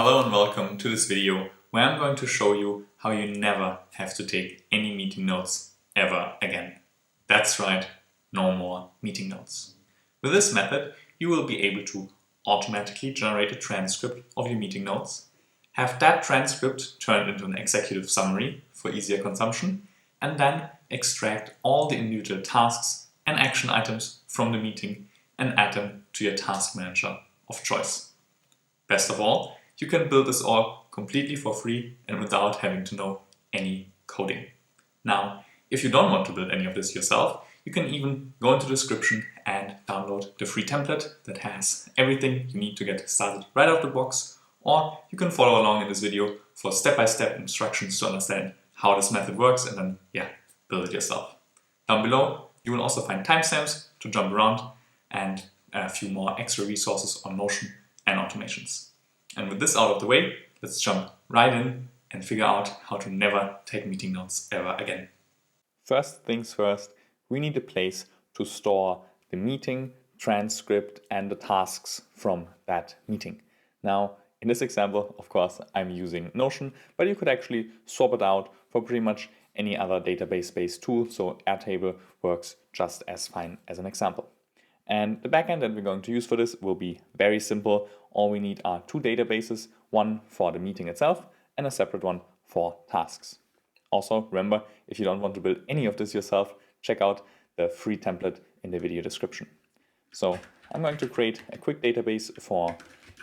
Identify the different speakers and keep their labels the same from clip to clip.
Speaker 1: Hello and welcome to this video where I'm going to show you how you never have to take any meeting notes ever again. That's right, no more meeting notes. With this method, you will be able to automatically generate a transcript of your meeting notes, have that transcript turned into an executive summary for easier consumption, and then extract all the individual tasks and action items from the meeting and add them to your task manager of choice. Best of all, you can build this all completely for free and without having to know any coding. Now, if you don't want to build any of this yourself, you can even go into the description and download the free template that has everything you need to get started right out of the box, or you can follow along in this video for step-by-step instructions to understand how this method works and then, build it yourself. Down below, you will also find timestamps to jump around and a few more extra resources on Notion and automations. And with this out of the way, let's jump right in and figure out how to never take meeting notes ever again.
Speaker 2: First things first, we need a place to store the meeting, transcript, and the tasks from that meeting. Now, in this example, of course, I'm using Notion, but you could actually swap it out for pretty much any other database-based tool, so Airtable works just as fine as an example. And the backend that we're going to use for this will be very simple. All we need are two databases, one for the meeting itself and a separate one for tasks. Also, remember, if you don't want to build any of this yourself, check out the free template in the video description. So I'm going to create a quick database for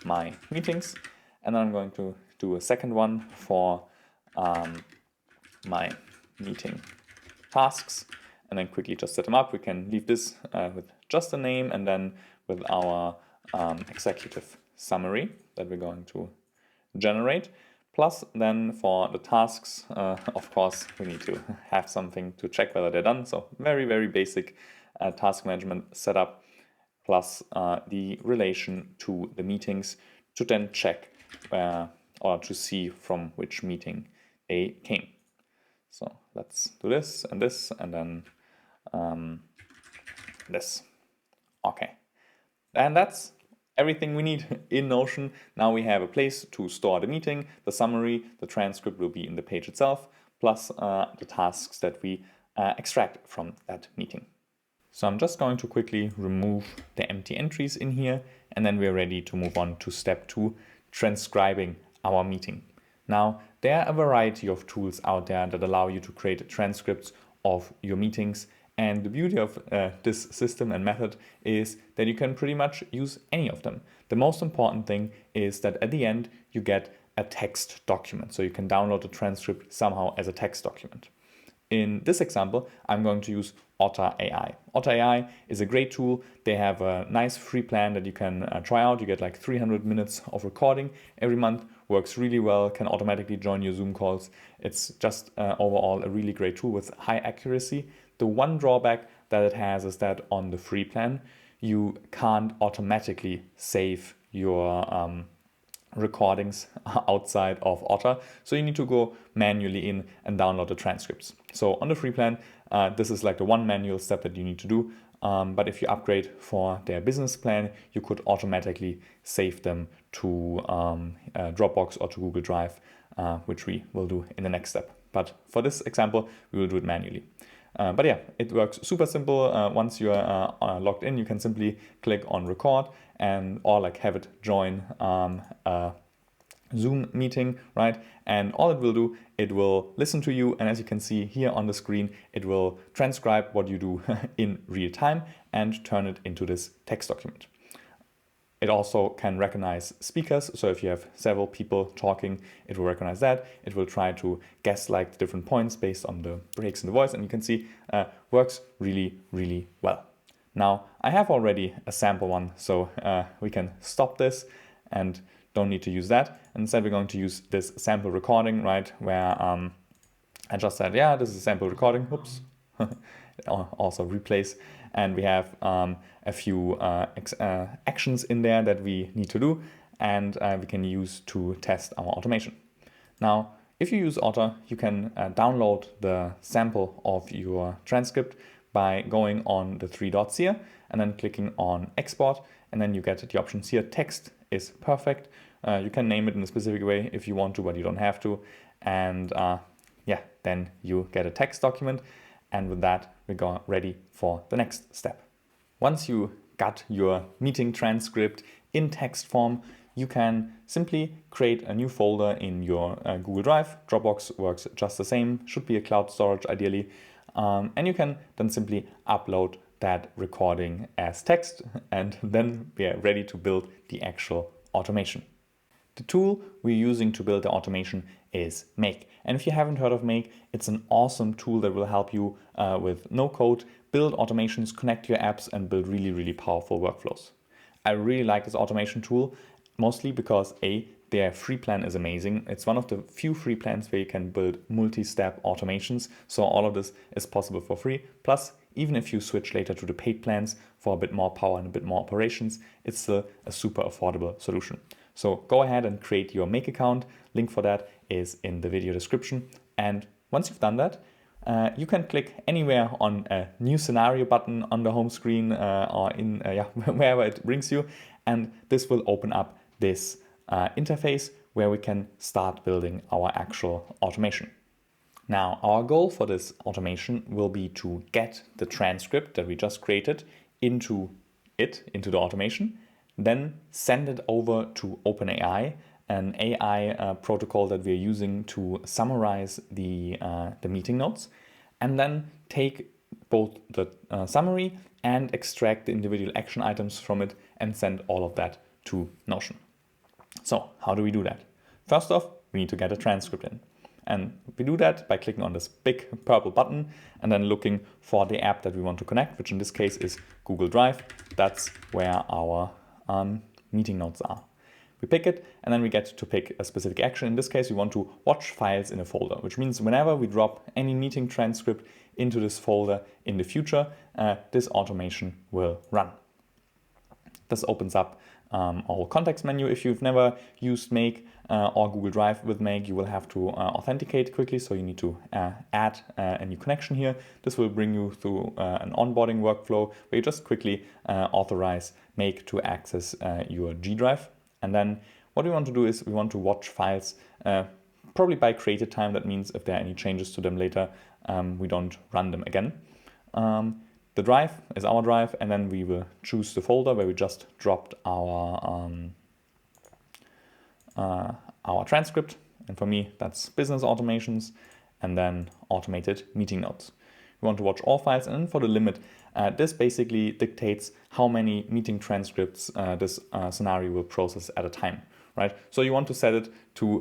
Speaker 2: my meetings, and then I'm going to do a second one for my meeting tasks, and then quickly just set them up. We can leave this with just a name and then with our executive summary that we're going to generate. Plus then for the tasks, of course, we need to have something to check whether they're done. So very, very basic task management setup, plus the relation to the meetings to then check or to see from which meeting they came. So let's do this and then this. Okay, and that's everything we need in Notion. Now we have a place to store the meeting, the summary, the transcript will be in the page itself, plus the tasks that we extract from that meeting. So I'm just going to quickly remove the empty entries in here, and then we're ready to move on to step 2, transcribing our meeting. Now, there are a variety of tools out there that allow you to create transcripts of your meetings. And the beauty of this system and method is that you can pretty much use any of them. The most important thing is that at the end, you get a text document. So you can download the transcript somehow as a text document. In this example, I'm going to use Otter.ai. Otter.ai is a great tool. They have a nice free plan that you can try out. You get like 300 minutes of recording every month. Works really well, can automatically join your Zoom calls. It's just overall a really great tool with high accuracy. The one drawback that it has is that on the free plan, you can't automatically save your recordings outside of Otter. So you need to go manually in and download the transcripts. So on the free plan, this is like the one manual step that you need to do. But if you upgrade for their business plan, you could automatically save them to Dropbox or to Google Drive, which we will do in the next step. But for this example, we will do it manually. But yeah, it works super simple. Once you are logged in, you can simply click on record or like have it join a Zoom meeting, right? And all it will do, it will listen to you. And as you can see here on the screen, it will transcribe what you do in real time and turn it into this text document. It also can recognize speakers. So if you have several people talking, it will recognize that. It will try to guess like the different points based on the breaks in the voice. And you can see works really, really well. Now I have already a sample one, so we can stop this and don't need to use that. Instead, we're going to use this sample recording, right? Where I just said, yeah, this is a sample recording. Oops. Also replace. And we have a few actions in there that we need to do, and we can use to test our automation. Now, if you use Otter, you can download the sample of your transcript by going on the 3 dots here and then clicking on export, and then you get the options here. Text is perfect. You can name it in a specific way if you want to, but you don't have to. And yeah, then you get a text document. And with that, we're ready for the next step. Once you got your meeting transcript in text form, you can simply create a new folder in your Google Drive. Dropbox works just the same, should be a cloud storage ideally. And you can then simply upload that recording as text, and then we are ready to build the actual automation. The tool we're using to build the automation is Make. And if you haven't heard of Make, it's an awesome tool that will help you with no code, build automations, connect your apps, and build really, really powerful workflows. I really like this automation tool, mostly because their free plan is amazing. It's one of the few free plans where you can build multi-step automations. So all of this is possible for free. Plus, even if you switch later to the paid plans for a bit more power and a bit more operations, it's still a super affordable solution. So go ahead and create your Make account. Link for that is in the video description. And once you've done that, you can click anywhere on a new scenario button on the home screen or in wherever it brings you. And this will open up this interface where we can start building our actual automation. Now, our goal for this automation will be to get the transcript that we just created into the automation, then send it over to OpenAI, an AI protocol that we're using to summarize the meeting notes, and then take both the summary and extract the individual action items from it and send all of that to Notion. So how do we do that? First off, we need to get a transcript in. And we do that by clicking on this big purple button and then looking for the app that we want to connect, which in this case is Google Drive. That's where our meeting notes are. We pick it and then we get to pick a specific action. In this case, we want to watch files in a folder, which means whenever we drop any meeting transcript into this folder in the future, this automation will run. This opens up our context menu. If you've never used Make or Google Drive with Make, you will have to authenticate quickly. So you need to add a new connection here. This will bring you through an onboarding workflow where you just quickly authorize Make to access your G Drive. And then what we want to do is we want to watch files probably by created time. That means if there are any changes to them later, we don't run them again. The drive is our drive, and then we will choose the folder where we just dropped our transcript. And for me, that's business automations and then automated meeting notes. We want to watch all files, and then for the limit, this basically dictates how many meeting transcripts this scenario will process at a time, right? So you want to set it to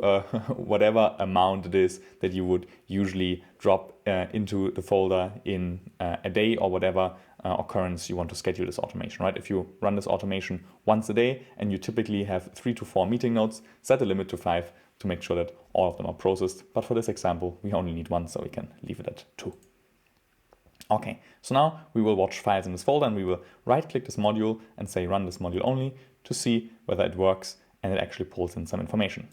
Speaker 2: whatever amount it is that you would usually drop into the folder in a day or whatever occurrence you want to schedule this automation, right? If you run this automation once a day and you typically have 3 to 4 meeting notes, set the limit to 5 to make sure that all of them are processed. But for this example, we only need 1, so we can leave it at 2. Okay, so now we will watch files in this folder and we will right-click this module and say run this module only to see whether it works and it actually pulls in some information.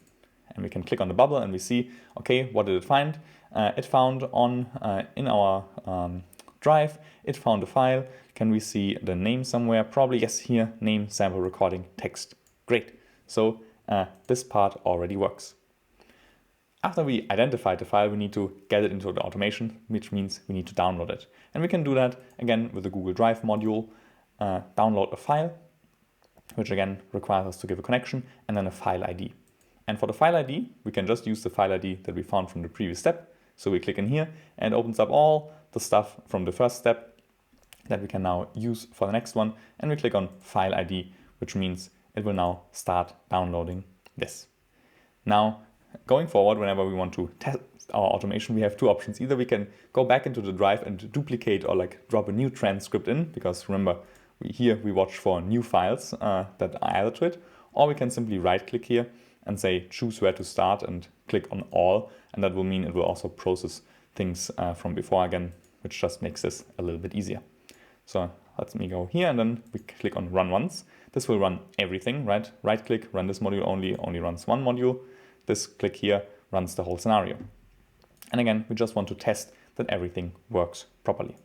Speaker 2: And we can click on the bubble and we see, okay, what did it find? It found in our drive, it found a file. Can we see the name somewhere? Probably, yes, here, name, sample, recording, text. Great. So this part already works. After we identified the file, we need to get it into the automation, which means we need to download it. And we can do that again with the Google Drive module, download a file, which again requires us to give a connection and then a file ID. And for the file ID, we can just use the file ID that we found from the previous step. So we click in here and it opens up all the stuff from the first step that we can now use for the next one. And we click on file ID, which means it will now start downloading this. Now, going forward, whenever we want to test our automation, we have 2 options. Either we can go back into the drive and duplicate or drop a new transcript in, because remember, we watch for new files that are added to it, or we can simply right-click here and say choose where to start and click on all, and that will mean it will also process things from before again, which just makes this a little bit easier. So let me go here and then we click on run once. This will run everything, right? Right-click, run this module only runs one module. This click here runs the whole scenario. And again, we just want to test that everything works properly.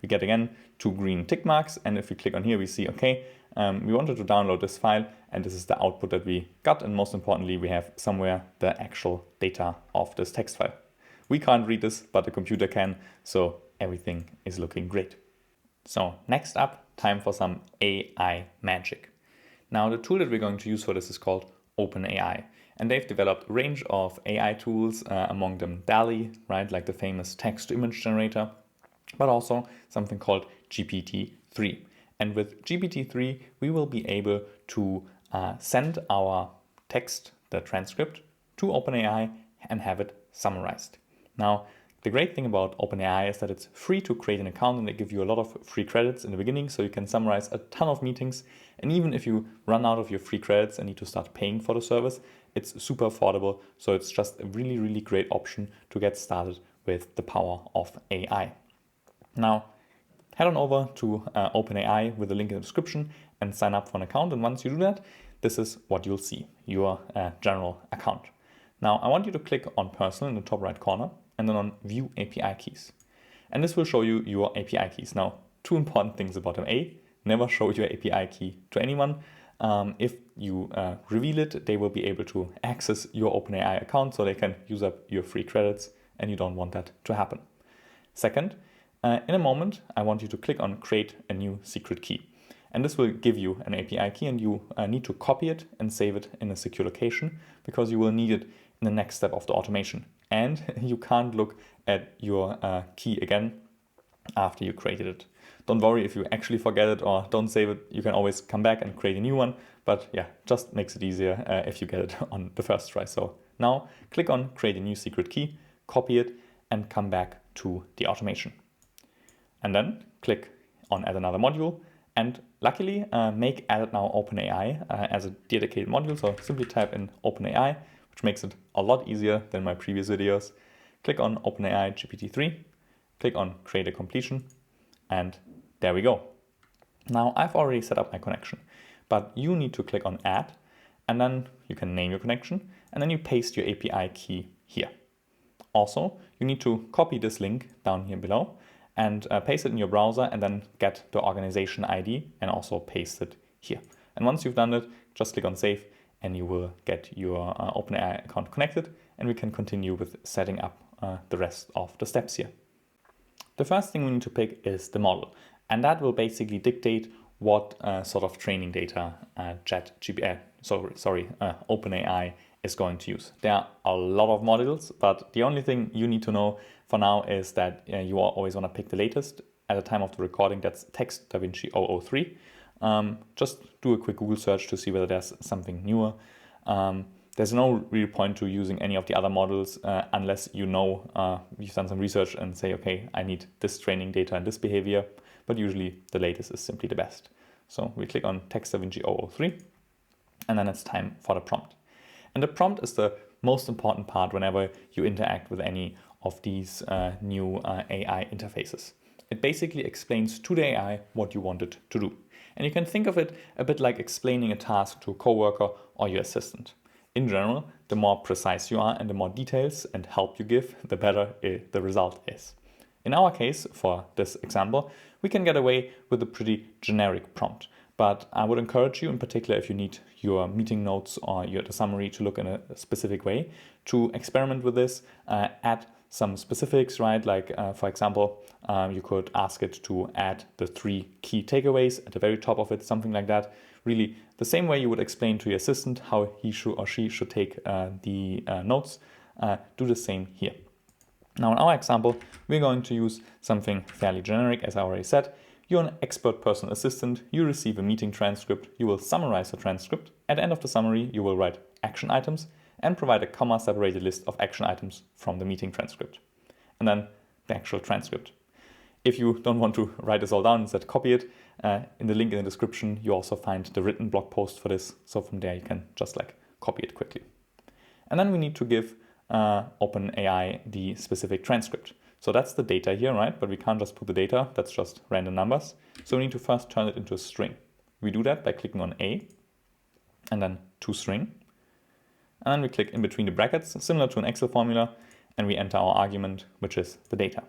Speaker 2: We get again 2 green tick marks, and if we click on here, we see, okay, we wanted to download this file, and this is the output that we got. And most importantly, we have somewhere the actual data of this text file. We can't read this, but the computer can, so everything is looking great. So next up, time for some AI magic. Now the tool that we're going to use for this is called OpenAI, and they've developed a range of AI tools, among them DALL-E, right, like the famous text-to-image generator, but also something called GPT-3. And with GPT-3, we will be able to send our text, the transcript, to OpenAI and have it summarized. Now, the great thing about OpenAI is that it's free to create an account, and they give you a lot of free credits in the beginning, so you can summarize a ton of meetings. And even if you run out of your free credits and need to start paying for the service, it's super affordable. So it's just a really, really great option to get started with the power of AI. Now, head on over to OpenAI with the link in the description and sign up for an account. And once you do that, this is what you'll see, your general account. Now, I want you to click on Personal in the top right corner and then on View API Keys. And this will show you your API keys. Now, two important things about them. A, never show your API key to anyone. If you reveal it, they will be able to access your OpenAI account, so they can use up your free credits, and you don't want that to happen. Second, in a moment, I want you to click on Create a New Secret Key. And this will give you an API key, and you need to copy it and save it in a secure location, because you will need it in the next step of the automation. And you can't look at your key again after you created it. Don't worry if you actually forget it or don't save it, you can always come back and create a new one. But yeah, just makes it easier if you get it on the first try. So now click on Create a New Secret Key, copy it, and come back to the automation. And then click on Add Another Module, and luckily make Add Now OpenAI as a dedicated module. So simply type in OpenAI, which makes it a lot easier than my previous videos. Click on OpenAI GPT-3, click on Create a Completion, and there we go. Now I've already set up my connection, but you need to click on Add, and then you can name your connection, and then you paste your API key here. Also, you need to copy this link down here below and paste it in your browser, and then get the organization ID and also paste it here. And once you've done it, just click on Save, and you will get your OpenAI account connected, and we can continue with setting up the rest of the steps here. The first thing we need to pick is the model, and that will basically dictate what sort of training data OpenAI is going to use. There are a lot of models, but the only thing you need to know for now is that you always want to pick the latest. At the time of the recording, that's Text DaVinci 003. Just do a quick Google search to see whether there's something newer. There's no real point to using any of the other models unless you know you've done some research and say, okay, I need this training data and this behavior, but usually the latest is simply the best. So we click on Text DaVinci 003, and then it's time for the prompt. And the prompt is the most important part whenever you interact with any of these new AI interfaces. It basically explains to the AI what you want it to do. And you can think of it a bit like explaining a task to a coworker or your assistant. In general, the more precise you are and the more details and help you give, the better the result is. In our case, for this example, we can get away with a pretty generic prompt. But I would encourage you, in particular if you need your meeting notes or the summary to look in a specific way, to experiment with this, add some specifics, right? Like, for example, you could ask it to add the 3 key takeaways at the very top of it, something like that. Really, the same way you would explain to your assistant how he or she should take the notes, do the same here. Now, in our example, we're going to use something fairly generic, as I already said. You're an expert personal assistant, you receive a meeting transcript, you will summarize the transcript. At the end of the summary, you will write action items and provide a comma-separated list of action items from the meeting transcript. And then the actual transcript. If you don't want to write this all down, instead copy it. In the link in the description, you also find the written blog post for this. So from there, you can just copy it quickly. And then we need to give OpenAI the specific transcript. So that's the data here, right? But we can't just put the data, that's just random numbers. So we need to first turn it into a string. We do that by clicking on A and then toString. And then we click in between the brackets, similar to an Excel formula, and we enter our argument, which is the data.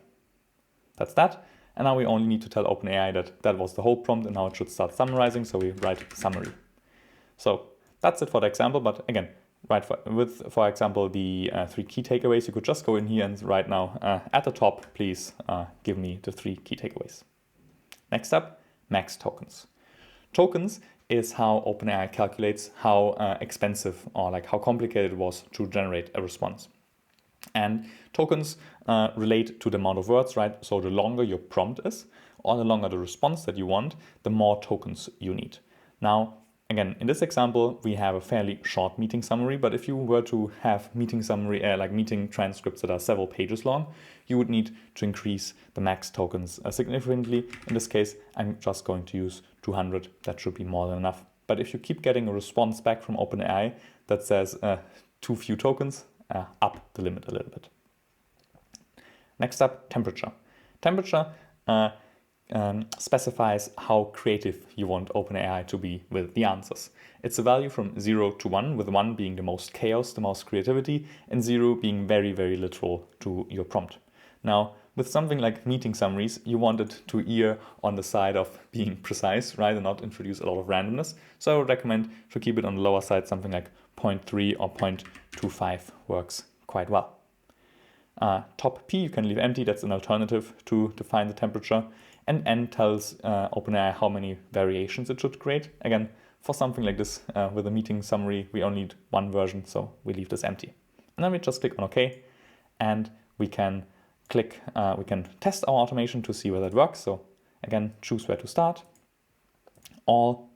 Speaker 2: That's that. And now we only need to tell OpenAI that that was the whole prompt and now it should start summarizing. So we write summary. So that's it for the example. But again, for example, the 3 key takeaways, you could just go in here and right now at the top, please give me the 3 key takeaways. Next up, max tokens. Tokens is how OpenAI calculates how expensive or like how complicated it was to generate a response. And tokens relate to the amount of words, right? So the longer your prompt is, or the longer the response that you want, the more tokens you need. Now, again, in this example, we have a fairly short meeting summary, but if you were to have meeting summary, like meeting transcripts that are several pages long, you would need to increase the max tokens significantly. In this case, I'm just going to use 200. That should be more than enough. But if you keep getting a response back from OpenAI that says too few tokens, up the limit a little bit. Next up, temperature. Temperature specifies how creative you want OpenAI to be with the answers. It's a value from 0 to 1, with 1 being the most chaos, the most creativity, and 0 being very, very literal to your prompt. Now, with something like meeting summaries, you want it to err on the side of being precise, right, and not introduce a lot of randomness. So I would recommend to keep it on the lower side, something like 0.3 or 0.25 works quite well. Top P you can leave empty, that's an alternative to define the temperature. And N tells OpenAI how many variations it should create. Again, for something like this, with a meeting summary, we only need 1 version, so we leave this empty. And then we just click on OK, and we can test our automation to see whether it works. So again, choose where to start, all,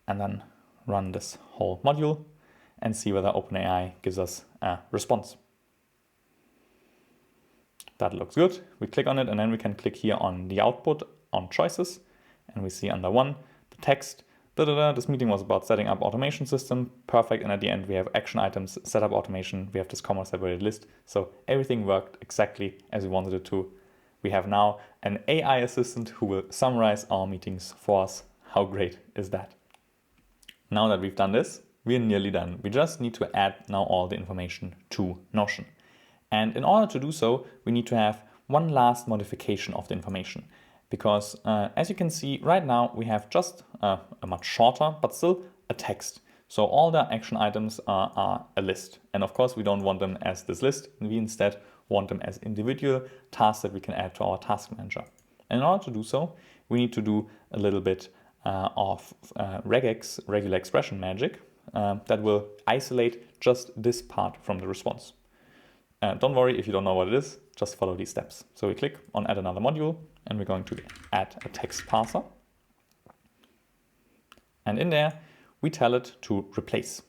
Speaker 2: and then run this whole module and see whether OpenAI gives us a response. That looks good. We click on it and then we can click here on the output on choices, and we see under 1 the text. This meeting was about setting up automation system. Perfect. And at the end we have action items, set up automation. We have this comma separated list. So everything worked exactly as we wanted it to. We have now an AI assistant who will summarize our meetings for us. How great is that? Now that we've done this, we're nearly done. We just need to add now all the information to Notion. And in order to do so, we need to have one last modification of the information. Because as you can see right now, we have just a much shorter, but still a text. So all the action items are a list. And of course, we don't want them as this list. We instead want them as individual tasks that we can add to our task manager. And in order to do so, we need to do a little bit of regex, regular expression magic, that will isolate just this part from the response. Don't worry if you don't know what it is, just follow these steps. So we click on add another module and we're going to add a text parser. And in there, we tell it to replace.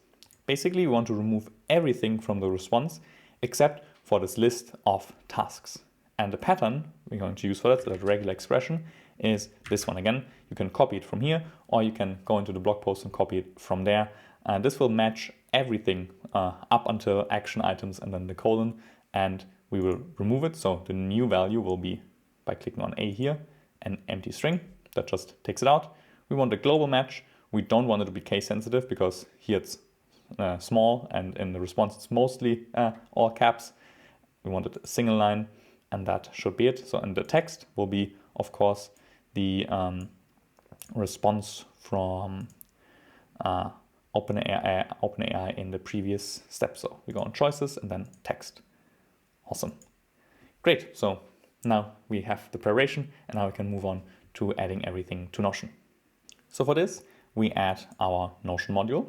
Speaker 2: Basically, we want to remove everything from the response except for this list of tasks. And the pattern we're going to use for that, so that regular expression, is this one again. You can copy it from here, or you can go into the blog post and copy it from there. This will match everything up until action items and then the colon, and we will remove it. So the new value will be, by clicking on A here, an empty string that just takes it out. We want a global match. We don't want it to be case sensitive because here it's small and in the response it's mostly all caps. We want it a single line, and that should be it. So in the text will be, of course, the response from OpenAI in the previous step. So we go on choices and then text. Awesome. Great. So now we have the preparation and now we can move on to adding everything to Notion. So for this, we add our Notion module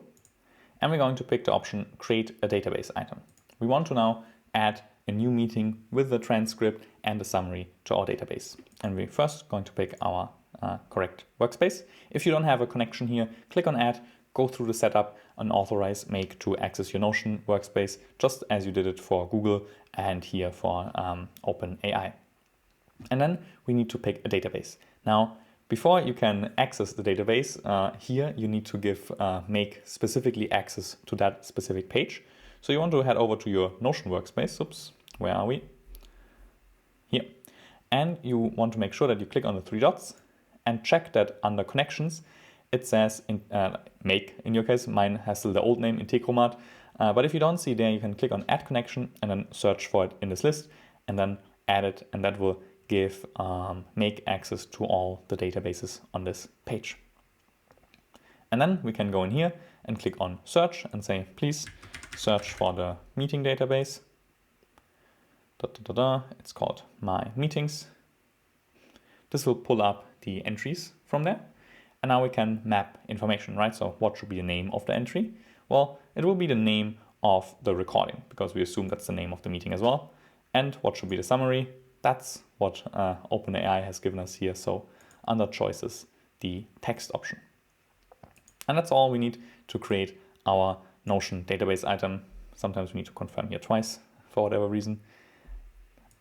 Speaker 2: and we're going to pick the option create a database item. We want to now add a new meeting with the transcript and the summary to our database. And we're first going to pick our correct workspace. If you don't have a connection here, click on add, go through the setup and authorize make to access your Notion workspace, just as you did it for Google and here for OpenAI. And then we need to pick a database. Now, before you can access the database, here you need to give make specifically access to that specific page. So you want to head over to your Notion workspace. Oops, where are we? Here. And you want to make sure that you click on the 3 dots and check that under connections, it says make. In your case, mine has still the old name, Integromat. But if you don't see there, you can click on add connection and then search for it in this list and then add it. And that will make access to all the databases on this page. And then we can go in here and click on search and say, please search for the meeting database. It's called My Meetings. This will pull up the entries from there. And now we can map information, right? So what should be the name of the entry? Well, it will be the name of the recording because we assume that's the name of the meeting as well. And what should be the summary? That's what OpenAI has given us here. So under choices, the text option. And that's all we need to create our Notion database item. Sometimes we need to confirm here twice for whatever reason.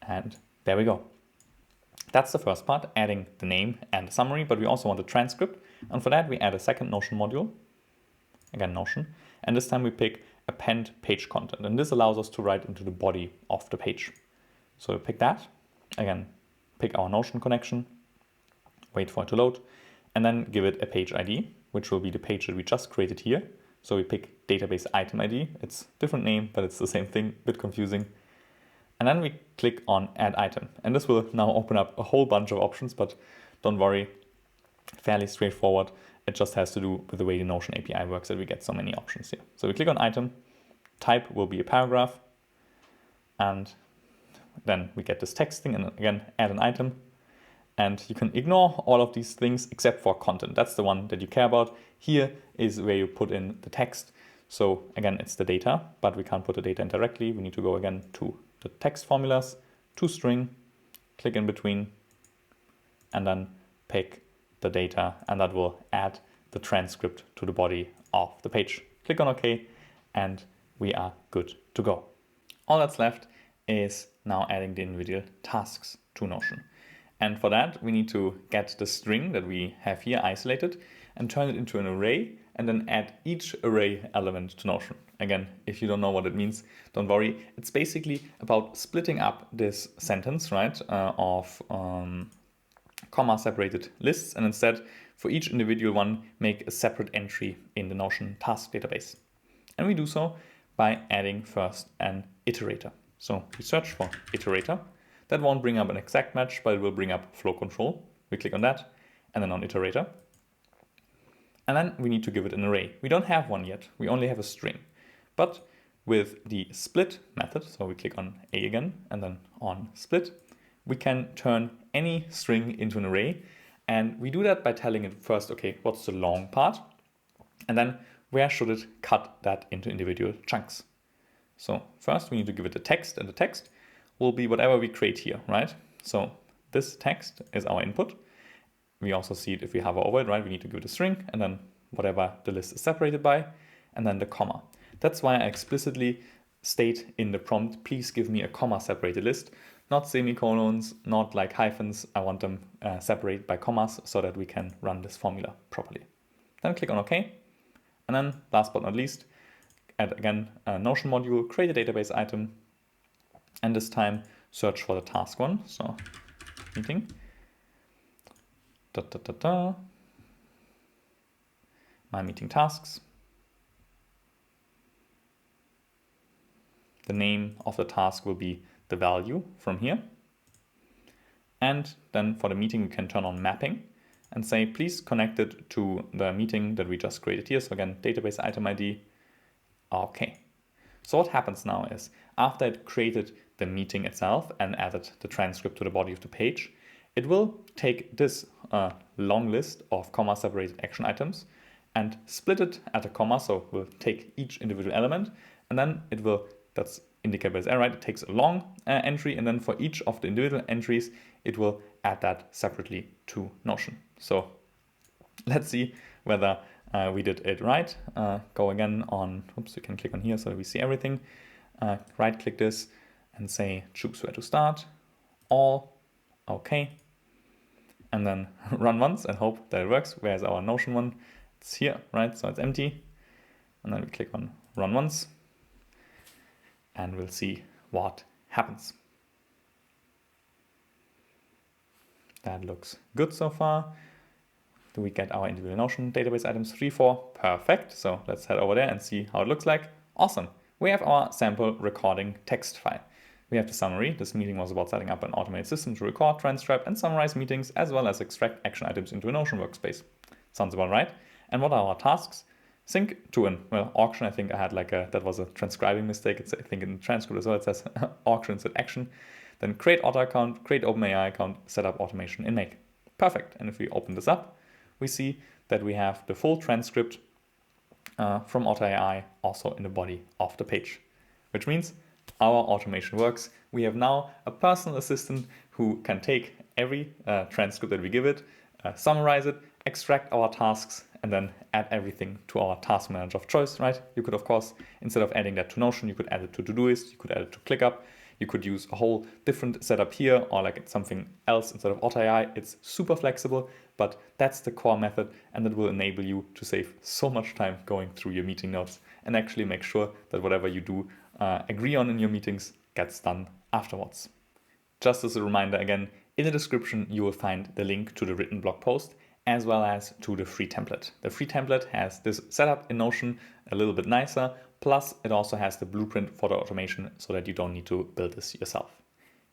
Speaker 2: And there we go. That's the first part, adding the name and the summary, but we also want a transcript. And for that, we add a second Notion module, again, Notion. And this time we pick append page content. And this allows us to write into the body of the page. So we pick that, again, pick our Notion connection, wait for it to load, and then give it a page ID, which will be the page that we just created here. So we pick database item ID. It's a different name, but it's the same thing, a bit confusing. And then we click on add item. And this will now open up a whole bunch of options, but don't worry, fairly straightforward. It just has to do with the way the Notion API works that we get so many options here. So we click on item, type will be a paragraph, and then we get this text thing, and again, add an item. And you can ignore all of these things except for content. That's the one that you care about. Here is where you put in the text. So again, it's the data, but we can't put the data in directly. We need to go again to the text formulas, to string, click in between, and then pick the data, and that will add the transcript to the body of the page. Click on OK, and we are good to go. All that's left is now adding the individual tasks to Notion. And for that, we need to get the string that we have here isolated and turn it into an array, and then add each array element to Notion. Again, if you don't know what it means, don't worry. It's basically about splitting up this sentence, right, of comma-separated lists, and instead, for each individual one, make a separate entry in the Notion task database. And we do so by adding first an iterator. So we search for iterator. That won't bring up an exact match, but it will bring up flow control. We click on that, and then on iterator. And then we need to give it an array. We don't have one yet, we only have a string. But with the split method, so we click on A again, and then on split, we can turn any string into an array. And we do that by telling it first, okay, what's the long part? And then where should it cut that into individual chunks? So first we need to give it a text, and the text will be whatever we create here, right? So this text is our input. We also see it if we hover over it, right? We need to give it a string, and then whatever the list is separated by, and then the comma. That's why I explicitly state in the prompt, please give me a comma separated list, not semicolons, not like hyphens. I want them separated by commas so that we can run this formula properly. Then click on OK. And then last but not least, add again a Notion module, create a database item, and this time search for the task one. So meeting. My meeting tasks. The name of the task will be the value from here. And then for the meeting, we can turn on mapping and say, please connect it to the meeting that we just created here. So again, database item ID. Okay. So what happens now is after it created the meeting itself and added the transcript to the body of the page, it will take this long list of comma separated action items and split it at a comma. So we'll take each individual element, and then it will, that's indicated by this arrow, right? It takes a long entry, and then for each of the individual entries, it will add that separately to Notion. So let's see whether we did it right. Go again on, oops, we can click on here so that we see everything. Right click this and say choose where to start, all, okay. And then run once and hope that it works. Where's our Notion one? It's here, right? So it's empty. And then we click on run once and we'll see what happens. That looks good so far. Do we get our individual Notion database items 3, 4? Perfect. So let's head over there and see how it looks like. Awesome. We have our sample recording text file. We have the summary. This meeting was about setting up an automated system to record, transcribe, and summarize meetings, as well as extract action items into a Notion workspace. Sounds about right. And what are our tasks? Sync to auction. I think I had that was a transcribing mistake. I think in the transcript as well it says auction instead action. Then create Otter account, create OpenAI account, set up automation in Make. Perfect. And if we open this up, we see that we have the full transcript from Otter.ai also in the body of the page, which means our automation works. We have now a personal assistant who can take every transcript that we give it, summarize it, extract our tasks, and then add everything to our task manager of choice, right? You could, of course, instead of adding that to Notion, you could add it to Todoist, you could add it to ClickUp, you could use a whole different setup here, or it's something else instead of Otter.ai. It's super flexible, but that's the core method, and that will enable you to save so much time going through your meeting notes and actually make sure that whatever you do agree on in your meetings gets done afterwards. Just as a reminder again, in the description you will find the link to the written blog post as well as to the free template. The free template has this setup in Notion a little bit nicer, plus it also has the blueprint for the automation so that you don't need to build this yourself.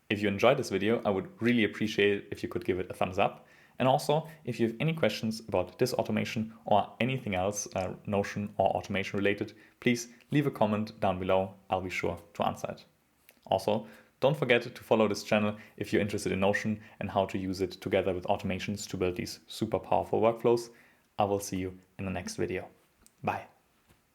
Speaker 2: If you enjoyed this video, I would really appreciate it if you could give it a thumbs up. And also, if you have any questions about this automation or anything else, Notion or automation related, please leave a comment down below. I'll be sure to answer it. Also, don't forget to follow this channel if you're interested in Notion and how to use it together with automations to build these super powerful workflows. I will see you in the next video. Bye.